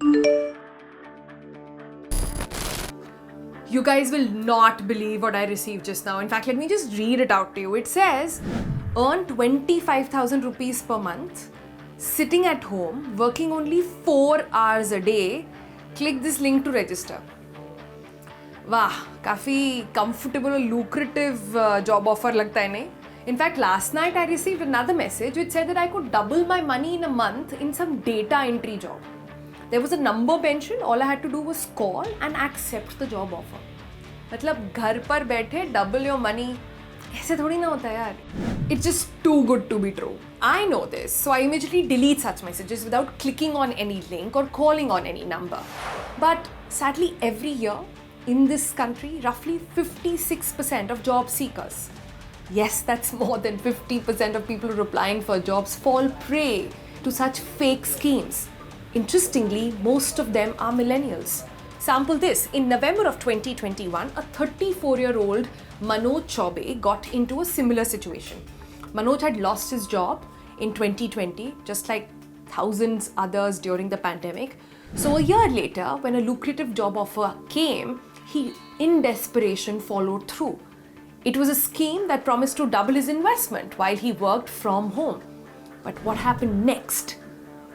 You guys will not believe what I received just now. In fact, let me just read it out to you. It says, earn 25,000 rupees per month, sitting at home, working only 4 hours a day. Click this link to register. वाह, काफी comfortable और lucrative job offer लगता है नहीं? In fact, last night I received another message which said that I could double my money in a month in some data entry job. There was a number mentioned, all I had to do was call and accept the job offer. मतलब घर पर बैठे double your money, ऐसे थोड़ी ना होता है यार. It's just too good to be true. I know this, so I immediately delete such messages without clicking on any link or calling on any number. But sadly, every year in this country, roughly 56% of job seekers, yes, that's more than 50% of people who are applying for jobs, fall prey to such fake schemes. Interestingly, most of them are millennials. Sample this. In November of 2021, a 34-year-old Manoj Chaube got into a similar situation. Manoj had lost his job in 2020, just like thousands others during the pandemic. So a year later, when a lucrative job offer came, he, in desperation, followed through. It was a scheme that promised to double his investment while he worked from home. But what happened next?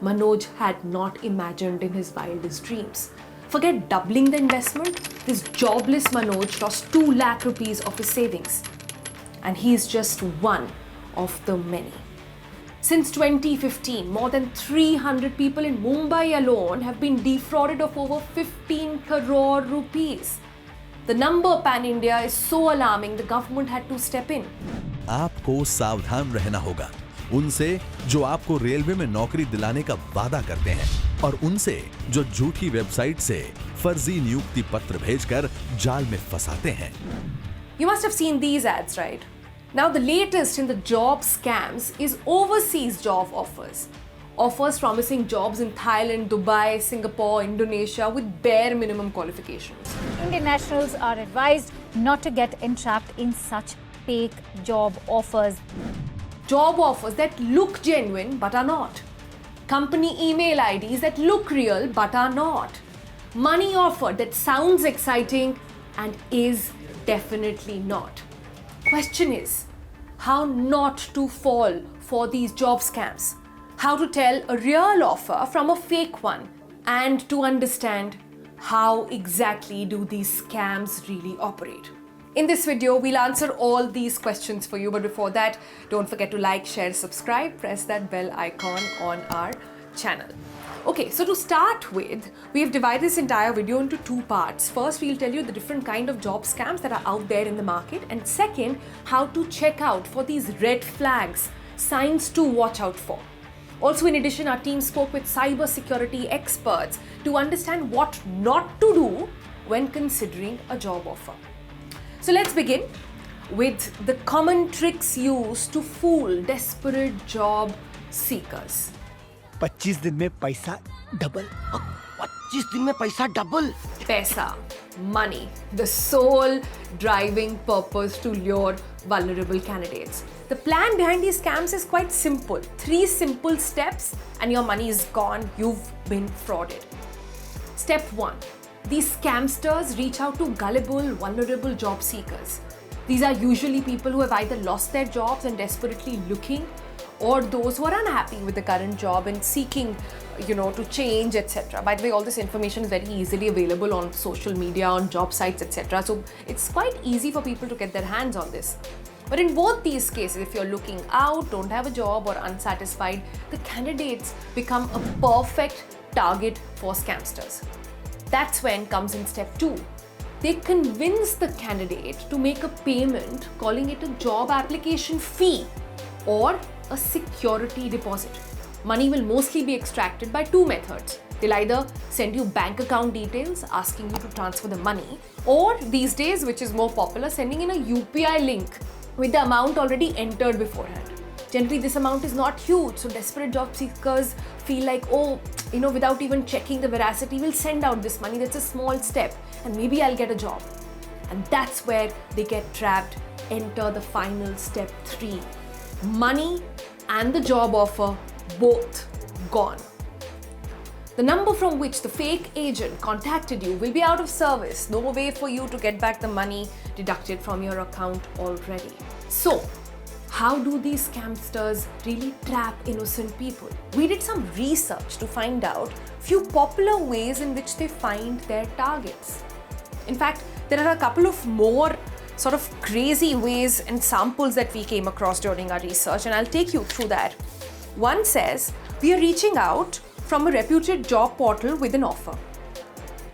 Manoj had not imagined in his wildest dreams. Forget doubling the investment, this jobless Manoj lost 2 lakh rupees of his savings. And he is just one of the many. Since 2015, more than 300 people in Mumbai alone have been defrauded of over 15 crore rupees. The number pan-India is so alarming, the government had to step in. आपको सावधान रहना होगा उनसे जो आपको railway में नौकरी दिलाने का वादा करते हैं और उनसे जो झूठी वेबसाइट से फर्जी नियुक्ति पत्र भेजकर जाल में फंसाते हैं. You must have seen these ads, right? Now the latest in the job scams is overseas job offers. Offers promising jobs in Thailand, Dubai, Singapore, Indonesia with bare minimum qualifications. Indian nationals are advised not to get entrapped in such fake job offers. Job offers that look genuine but are not. Company email IDs that look real but are not. Money offer that sounds exciting and is definitely not. Question is, how not to fall for these job scams? How to tell a real offer from a fake one, and to understand how exactly do these scams really operate. In this video, we'll answer all these questions for you, but before that, don't forget to like, share, subscribe, press that bell icon on our channel. Okay, so to start with, we have divided this entire video into 2 parts. First, we'll tell you the different kind of job scams that are out there in the market, and second, how to check out for these red flags, signs to watch out for. Also, in addition, our team spoke with cyber security experts to understand what not to do when considering a job offer. So let's begin with the common tricks used to fool desperate job seekers. 25 दिन में पैसा double. 25 दिन में पैसा double. Paisa, money, the sole driving purpose to lure vulnerable candidates. The plan behind these scams is quite simple. 3 simple steps and your money is gone. You've been frauded. Step 1. These scamsters reach out to gullible, vulnerable job seekers. These are usually people who have either lost their jobs and desperately looking, or those who are unhappy with the current job and seeking, to change, etc. By the way, all this information is very easily available on social media, on job sites, etc. So it's quite easy for people to get their hands on this. But in both these cases, if you're looking out, don't have a job, or unsatisfied, the candidates become a perfect target for scamsters. That's when comes in step 2. They convince the candidate to make a payment, calling it a job application fee or a security deposit. Money will mostly be extracted by 2 methods. They'll either send you bank account details asking you to transfer the money, or these days, which is more popular, sending in a UPI link with the amount already entered beforehand. Generally, this amount is not huge, so desperate job seekers feel like, without even checking the veracity, we'll send out this money. That's a small step, and maybe I'll get a job. And that's where they get trapped. Enter the final step 3. Money and the job offer both gone. The number from which the fake agent contacted you will be out of service. No way for you to get back the money deducted from your account already. So, how do these scamsters really trap innocent people? We did some research to find out few popular ways in which they find their targets. In fact, there are a couple of more sort of crazy ways and samples that we came across during our research, and I'll take you through that. One says, we are reaching out from a reputed job portal with an offer.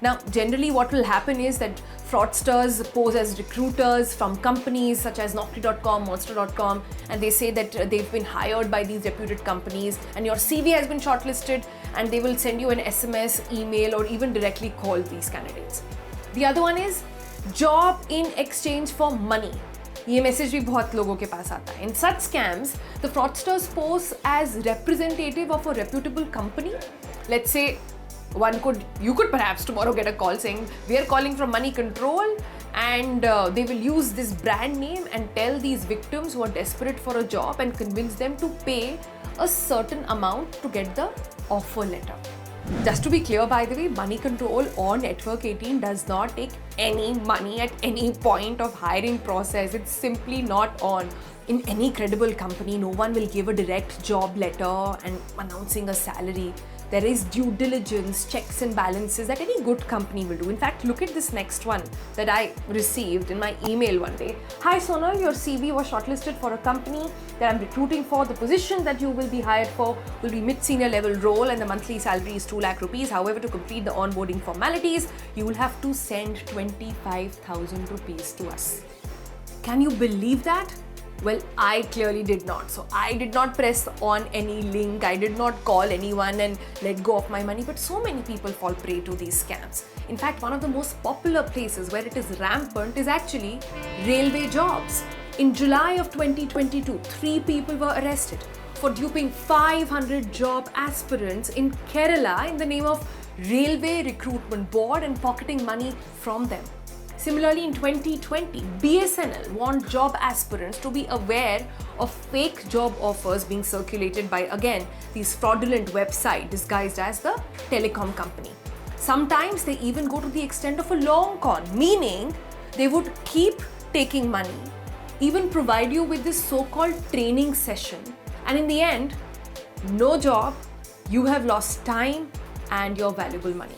Now, generally what will happen is that fraudsters pose as recruiters from companies such as Naukri.com, Monster.com, and they say that they've been hired by these reputed companies and your CV has been shortlisted, and they will send you an SMS, email, or even directly call these candidates. The other one is job in exchange for money. ये message भी बहुत लोगों के पास आता है. In such scams, the fraudsters pose as representative of a reputable company. Let's say you could perhaps tomorrow get a call saying, we are calling from Money Control, and they will use this brand name and tell these victims who are desperate for a job and convince them to pay a certain amount to get the offer letter. Just to be clear, by the way, Money Control or Network 18 does not take any money at any point of hiring process. It's simply not on. In any credible company, no one will give a direct job letter and announcing a salary. There is due diligence, checks and balances that any good company will do. In fact, look at this next one that I received in my email one day. Hi Sonal, your CV was shortlisted for a company that I'm recruiting for. The position that you will be hired for will be mid-senior level role and the monthly salary is 2 lakh rupees. However, to complete the onboarding formalities, you will have to send 25,000 rupees to us. Can you believe that? Well, I clearly did not. So I did not press on any link. I did not call anyone and let go of my money. But so many people fall prey to these scams. In fact, one of the most popular places where it is rampant is actually railway jobs. In July of 2022, 3 people were arrested for duping 500 job aspirants in Kerala in the name of Railway Recruitment Board and pocketing money from them. Similarly, in 2020, BSNL warned job aspirants to be aware of fake job offers being circulated by, again, these fraudulent websites disguised as the telecom company. Sometimes they even go to the extent of a long con, meaning they would keep taking money, even provide you with this so-called training session, and in the end, no job, you have lost time and your valuable money.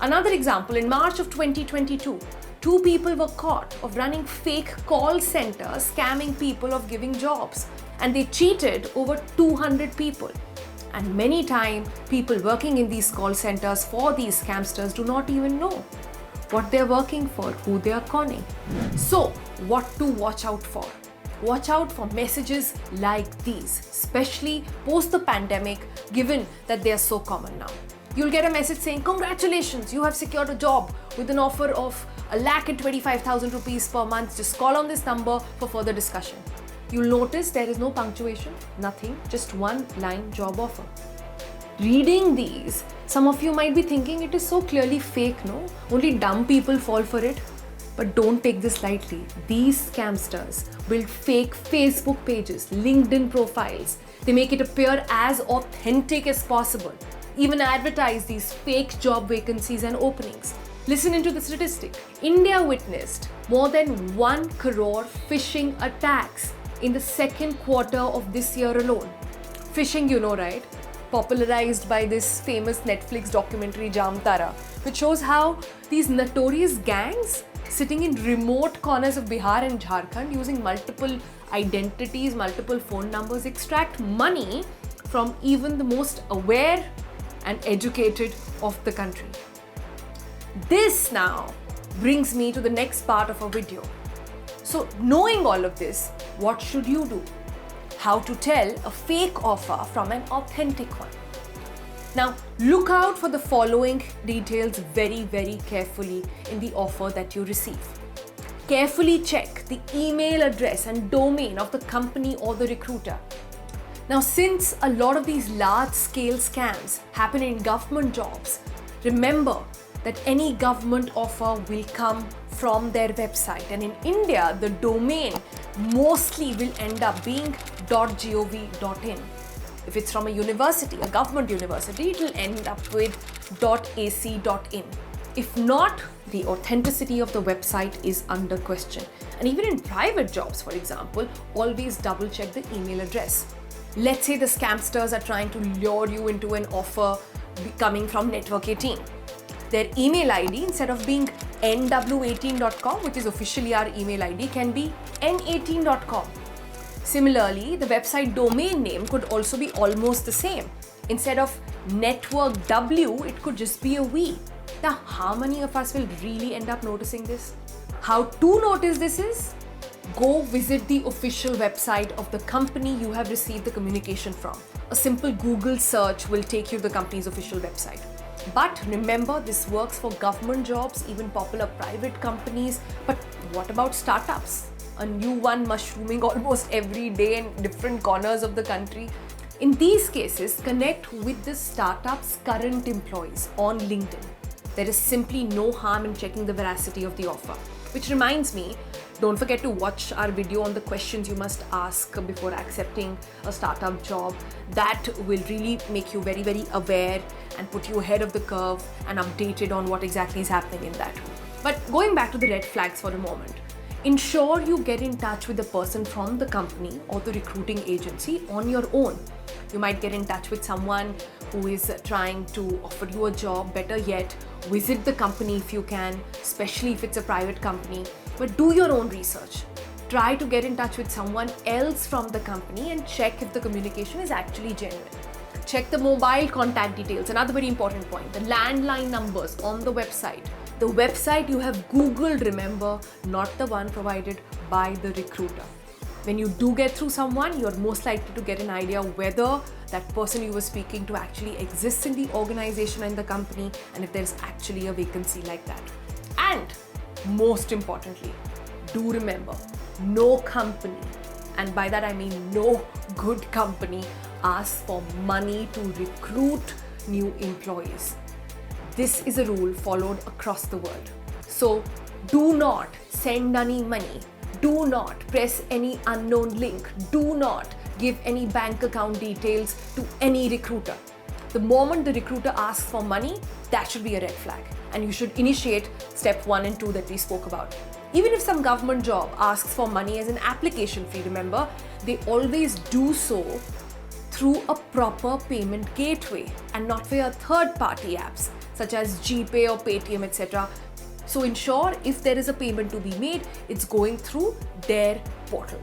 Another example, in March of 2022, 2 people were caught of running fake call centers scamming people of giving jobs, and they cheated over 200 people. And many times, people working in these call centers for these scamsters do not even know what they're working for, who they are conning. So, what to watch out for? Watch out for messages like these, especially post the pandemic, given that they are so common now. You'll get a message saying, congratulations, you have secured a job with an offer of 1,25,000 rupees per month. Just call on this number for further discussion. You'll notice there is no punctuation, nothing, just one line job offer. Reading these, some of you might be thinking it is so clearly fake, no? Only dumb people fall for it. But don't take this lightly. These scamsters build fake Facebook pages, LinkedIn profiles. They make it appear as authentic as possible. Even advertise these fake job vacancies and openings. Listen into the statistic. India witnessed more than 1 crore phishing attacks in the second quarter of this year alone. Phishing, you know, right? Popularized by this famous Netflix documentary Jamtara, which shows how these notorious gangs sitting in remote corners of Bihar and Jharkhand using multiple identities, multiple phone numbers, extract money from even the most aware and educated of the country. This now brings me to the next part of our video. So, knowing all of this, what should you do? How to tell a fake offer from an authentic one. Now, look out for the following details very, very carefully in the offer that you receive. Carefully check the email address and domain of the company or the recruiter. Now, since a lot of these large-scale scams happen in government jobs, remember that any government offer will come from their website. And in India, the domain mostly will end up being .gov.in. If it's from a university, a government university, it will end up with .ac.in. If not, the authenticity of the website is under question. And even in private jobs, for example, always double check the email address. Let's say the scamsters are trying to lure you into an offer coming from Network 18. Their email ID, instead of being nw18.com, which is officially our email ID, can be n18.com. Similarly, the website domain name could also be almost the same. Instead of network W, it could just be a V. Now, how many of us will really end up noticing this? How to notice this is, go visit the official website of the company you have received the communication from. A simple Google search will take you to the company's official website. But remember, this works for government jobs, even popular private companies. But what about startups? A new one mushrooming almost every day in different corners of the country. In these cases, connect with the startup's current employees on LinkedIn. There is simply no harm in checking the veracity of the offer. Which reminds me, don't forget to watch our video on the questions you must ask before accepting a startup job. That will really make you very, very aware and put you ahead of the curve and updated on what exactly is happening in that. But going back to the red flags for a moment, ensure you get in touch with the person from the company or the recruiting agency on your own. You might get in touch with someone who is trying to offer you a job. Better yet, visit the company if you can, especially if it's a private company. But do your own research. Try to get in touch with someone else from the company and check if the communication is actually genuine. Check the mobile contact details, another very important point. The landline numbers on the website. The website you have Googled, remember, not the one provided by the recruiter. When you do get through someone, you're most likely to get an idea whether that person you were speaking to actually exists in the organization and the company, and if there's actually a vacancy like that. And most importantly, do remember, no company, and by that I mean no good company, asks for money to recruit new employees. This is a rule followed across the world. So do not send any money. Do not press any unknown link. Do not give any bank account details to any recruiter. The moment the recruiter asks for money, that should be a red flag. And you should initiate step 1 and 2 that we spoke about. Even if some government job asks for money as an application fee, remember, they always do so through a proper payment gateway and not via third-party apps such as GPay or Paytm, etc. So ensure if there is a payment to be made, it's going through their portal.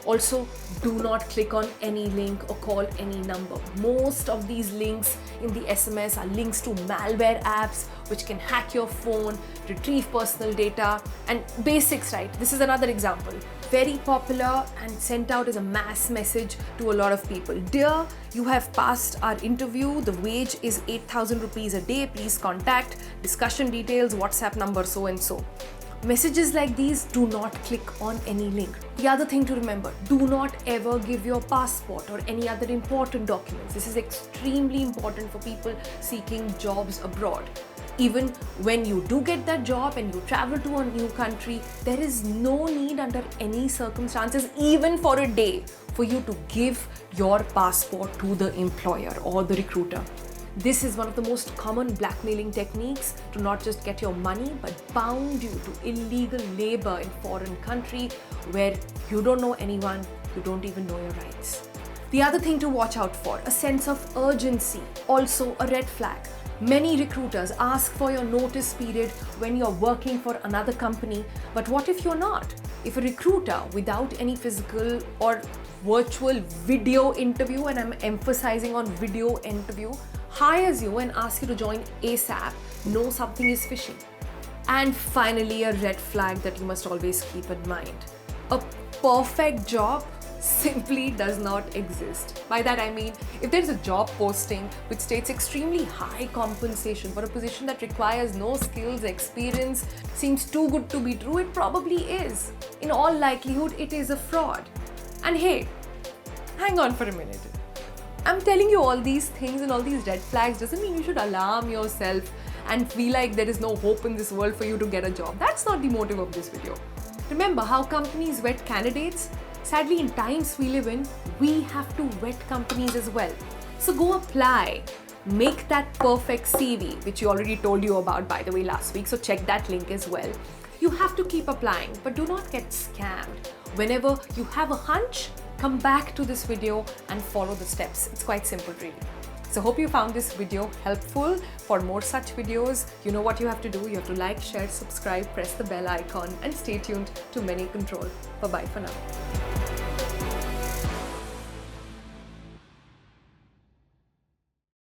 Also, do not click on any link or call any number. Most of these links in the SMS are links to malware apps which can hack your phone, retrieve personal data, and basics, right? This is another example. Very popular and sent out as a mass message to a lot of people. Dear, you have passed our interview. The wage is 8,000 rupees a day. Please contact. Discussion details, WhatsApp number, so and so. Messages like these, do not click on any link. The other thing to remember, do not ever give your passport or any other important documents. This is extremely important for people seeking jobs abroad. Even when you do get that job and you travel to a new country, there is no need under any circumstances, even for a day, for you to give your passport to the employer or the recruiter. This is one of the most common blackmailing techniques to not just get your money, but bound you to illegal labor in foreign country where you don't know anyone, you don't even know your rights. The other thing to watch out for, a sense of urgency, also a red flag. Many recruiters ask for your notice period when you're working for another company, but what if you're not? If a recruiter, without any physical or virtual video interview, and I'm emphasizing on video interview, hires you and asks you to join ASAP, know something is fishy. And finally, a red flag that you must always keep in mind. A perfect job simply does not exist. By that I mean, if there's a job posting which states extremely high compensation for a position that requires no skills, experience, seems too good to be true, it probably is. In all likelihood, it is a fraud. And hey, hang on for a minute. I'm telling you all these things and all these red flags doesn't mean you should alarm yourself and feel like there is no hope in this world for you to get a job. That's not the motive of this video. Remember how companies vet candidates? Sadly, in times we live in, we have to vet companies as well. So go apply. Make that perfect CV, which you already told you about, by the way, last week. So check that link as well. You have to keep applying, but do not get scammed. Whenever you have a hunch, come back to this video and follow the steps. It's quite simple, really. So hope you found this video helpful. For more such videos, you know what you have to do. You have to like, share, subscribe, press the bell icon, and stay tuned to Money Control. Bye-bye for now.